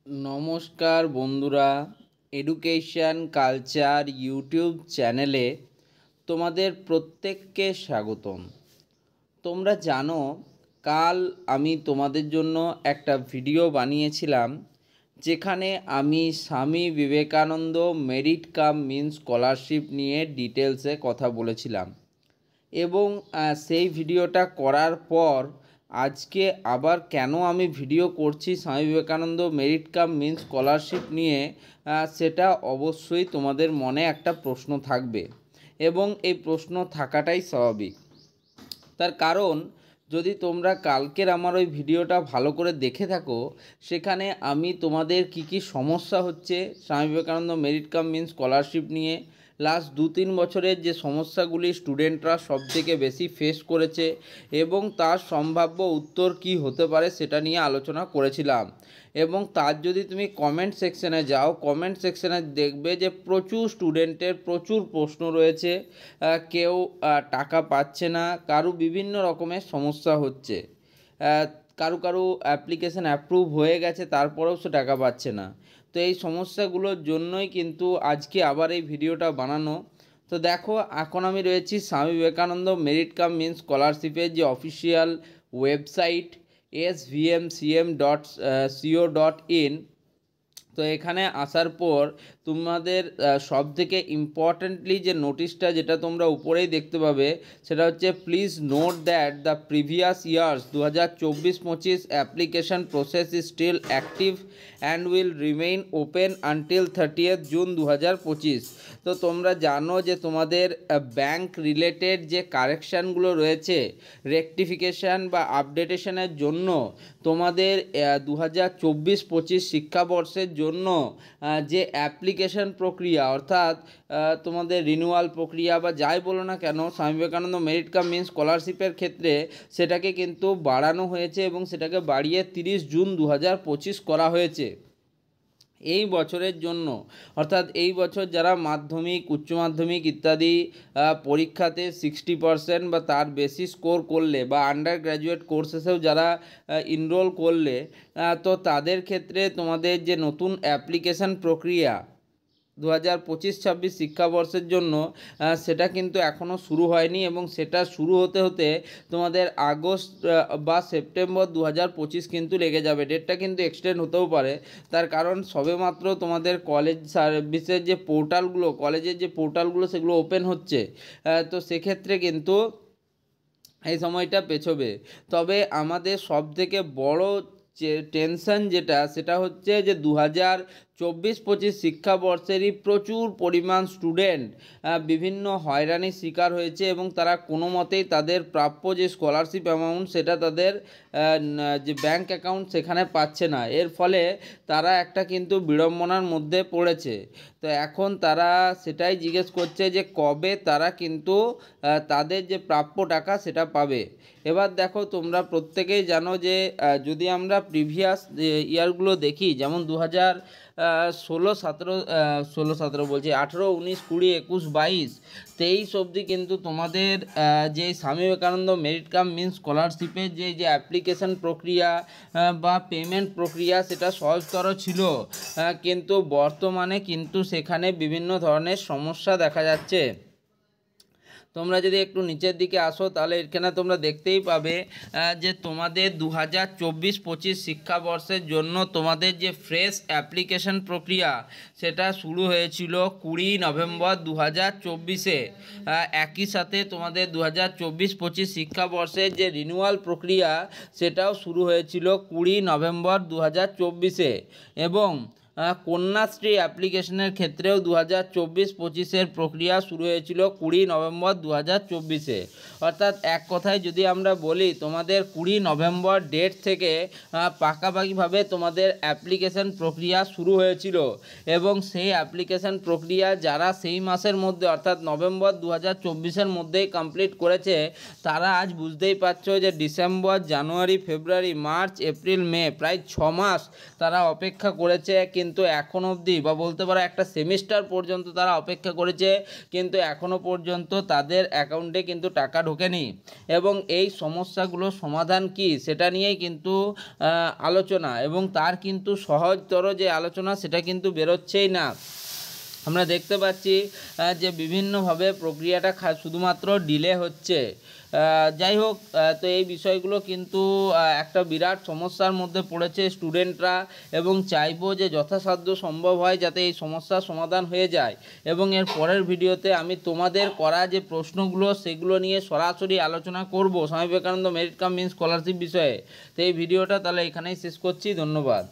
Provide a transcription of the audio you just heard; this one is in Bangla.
নমস্কার বন্ধুরা, এডুকেশন কালচার ইউটিউব চ্যানেলে তোমাদের প্রত্যেককে স্বাগতম। তোমরা জানো, কাল আমি তোমাদের জন্য একটা ভিডিও বানিয়েছিলাম যেখানে আমি Swami Vivekananda merit cum means scholarship নিয়ে ডিটেলসে কথা বলেছিলাম এবং সেই ভিডিওটা করার পর আজকে আবার কেন আমি ভিডিও করছি Swami Vivekananda merit cum means scholarship নিয়ে, সেটা অবশ্যই তোমাদের মনে একটা প্রশ্ন থাকবে এবং এই প্রশ্ন থাকাটাই স্বাভাবিক। তার কারণ, যদি তোমরা কালকের আমার ওই ভিডিওটা ভালো করে দেখে থাকো, সেখানে আমি তোমাদের কি সমস্যা হচ্ছে Swami Vivekananda merit cum means scholarship নিয়ে, লাস্ট 2-3 বছরের যে সমস্যাগুলি স্টুডেন্টরা সবথেকে বেশি ফেস করেছে এবং তার সম্ভাব্য উত্তর কি হতে পারে সেটা নিয়ে আলোচনা করেছিলাম। এবং তার যদি তুমি কমেন্ট সেকশানে যাও, কমেন্ট সেকশানে দেখবে যে প্রচুর স্টুডেন্টের প্রচুর প্রশ্ন রয়েছে। কেউ টাকা পাচ্ছে না, কারো বিভিন্ন রকমের সমস্যা হচ্ছে, কারো অ্যাপ্লিকেশান অ্যাপ্রুভ হয়ে গেছে তারপরেও সে টাকা পাচ্ছে না। তো এই সমস্যাগুলোর জন্যই কিন্তু আজকে আবার এই ভিডিওটা বানানো। তো দেখো, এখন আমি রয়েছি Swami Vivekananda merit cum means স্কলারশিপের যে অফিসিয়াল ওয়েবসাইট svmcm.co.in। তো এখানে আসার পর তোমাদের সবথেকে ইম্পর্ট্যান্টলি যে নোটিশটা যেটা তোমরা উপরেই দেখতে পাবে, সেটা হচ্ছে please note that the previous years 2024-25 application process is still active and will remain open until 30th June 2025। তো তোমরা জানো যে তোমাদের ব্যাংক রিলেটেড যে কারেকশানগুলো রয়েছে, রেকটিফিকেশান বা আপডেটেশনের জন্য তোমাদের 2024-25 শিক্ষাবর্ষের জন্য যে অ্যাপ্লিকেশন প্রক্রিয়া, অর্থাৎ তোমাদের রিনিউয়াল প্রক্রিয়া বা যাই বলো না কেন, Swami Vivekananda merit cum means স্কলারশিপের ক্ষেত্রে সেটাকে কিন্তু বাড়ানো হয়েছে এবং সেটাকে বাড়িয়ে 30 জুন 2025 করা হয়েছে এই বছরের জন্য। অর্থাৎ এই বছর যারা মাধ্যমিক, উচ্চ মাধ্যমিক ইত্যাদি পরীক্ষাতে 60% বা তার বেশি স্কোর করলে বা আন্ডার গ্র্যাজুয়েট কোর্সেসেও যারা এনরোল করলে, তো তাদের ক্ষেত্রে তোমাদের যে নতুন অ্যাপ্লিকেশান প্রক্রিয়া 2025-26 শিক্ষাবর্ষের জন্য, সেটা কিন্তু এখনও শুরু হয়নি এবং সেটা শুরু হতে হতে তোমাদের আগস্ট বা সেপ্টেম্বর 2025 কিন্তু লেগে যাবে। ডেটটা কিন্তু এক্সটেন্ড হতেও পারে, তার কারণ সবেমাত্র তোমাদের কলেজ সার্ভিসের যে পোর্টালগুলো, কলেজের যে পোর্টালগুলো সেগুলো ওপেন হচ্ছে। তো সেক্ষেত্রে কিন্তু এই সময়টা পেছোবে। তবে আমাদের সবথেকে বড় যে টেনশন যেটা, সেটা হচ্ছে যে 2024-25 শিক্ষাবর্ষেরই প্রচুর পরিমাণ স্টুডেন্ট বিভিন্ন হয়রানির শিকার হয়েছে এবং তারা কোনো মতেই তাদের প্রাপ্য যে স্কলারশিপ অ্যামাউন্ট সেটা তাদের যে ব্যাংক অ্যাকাউন্ট সেখানে পাচ্ছে না। এর ফলে তারা একটা কিন্তু বিড়ম্বনার মধ্যে পড়েছে। তো এখন তারা সেটাই জিজ্ঞেস করছে যে কবে তারা কিন্তু তাদের যে প্রাপ্য টাকা সেটা পাবে। এবার দেখো, তোমরা প্রত্যেকেই জানো যে যদি আমরা প্রিভিয়াস ইয়ারগুলো দেখি, যেমন 2016-17 বলছি, 18, 19, 20, 21, 22, 23 অবধি কিন্তু তোমাদের যে Swami Vivekananda merit cum means স্কলারশিপের যে অ্যাপ্লিকেশান প্রক্রিয়া বা পেমেন্ট প্রক্রিয়া সেটা সহজতর ছিল, কিন্তু বর্তমানে কিন্তু সেখানে বিভিন্ন ধরনের সমস্যা দেখা যাচ্ছে। তোমরা যদি একটু নিচের দিকে আসো তাহলে এখানে তোমরা দেখতেই পাবে যে তোমাদের 2024-25 শিক্ষাবর্ষের জন্য তোমাদের যে ফ্রেশ অ্যাপ্লিকেশন প্রক্রিয়া সেটা শুরু হয়েছিল 20 নভেম্বর 2024-এ। একই সাথে তোমাদের 2024-25 শিক্ষাবর্ষের যে রিনিউয়াল প্রক্রিয়া সেটাও শুরু হয়েছিল 20 নভেম্বর 2024-এ। এবং কন্যাশ্রী অ্যাপ্লিকেশনের ক্ষেত্রেও 2024-25 প্রক্রিয়া শুরু হয়েছিল 20 নভেম্বর 2024-এ। অর্থাৎ এক কথায় যদি আমরা বলি, তোমাদের 20 নভেম্বর ডেট থেকে পাকাপাকিভাবে তোমাদের অ্যাপ্লিকেশন প্রক্রিয়া শুরু হয়েছিল এবং সেই অ্যাপ্লিকেশন প্রক্রিয়া যারা সেই মাসের মধ্যে অর্থাৎ নভেম্বর 2024-এর মধ্যেই কমপ্লিট করেছে, তারা আজ বুঝতেই পারছো যে ডিসেম্বর, জানুয়ারি, ফেব্রুয়ারি, মার্চ, এপ্রিল, মে প্রায় 6 মাস তারা অপেক্ষা করেছে, কিন্তু কিন্তু এখন অবধি বা বলতে পারো একটা সেমিস্টার পর্যন্ত তারা অপেক্ষা করেছে, কিন্তু এখনও পর্যন্ত তাদের অ্যাকাউন্টে কিন্তু টাকা ঢোকেনি। এবং এই সমস্যাগুলো সমাধান কি সেটা নিয়েই কিন্তু আলোচনা, এবং তার কিন্তু সহজতর যে আলোচনা সেটা কিন্তু বেরোচ্ছেই না। আমরা দেখতে পাচ্ছি যে বিভিন্নভাবে প্রক্রিয়াটা শুধুমাত্র ডিলে হচ্ছে। যাই হোক, তো এই বিষয়গুলো কিন্তু একটা বিরাট সমস্যার মধ্যে পড়েছে স্টুডেন্টরা, এবং চাইবো যে যথাসাধ্য সম্ভব হয় যাতে এই সমস্যার সমাধান হয়ে যায়। এবং এর পরের ভিডিওতে আমি তোমাদের করা যে প্রশ্নগুলো সেগুলো নিয়ে সরাসরি আলোচনা করব Swami Vivekananda merit cum means scholarship বিষয়ে। তো এই ভিডিওটা তাহলে এখানেই শেষ করছি। ধন্যবাদ।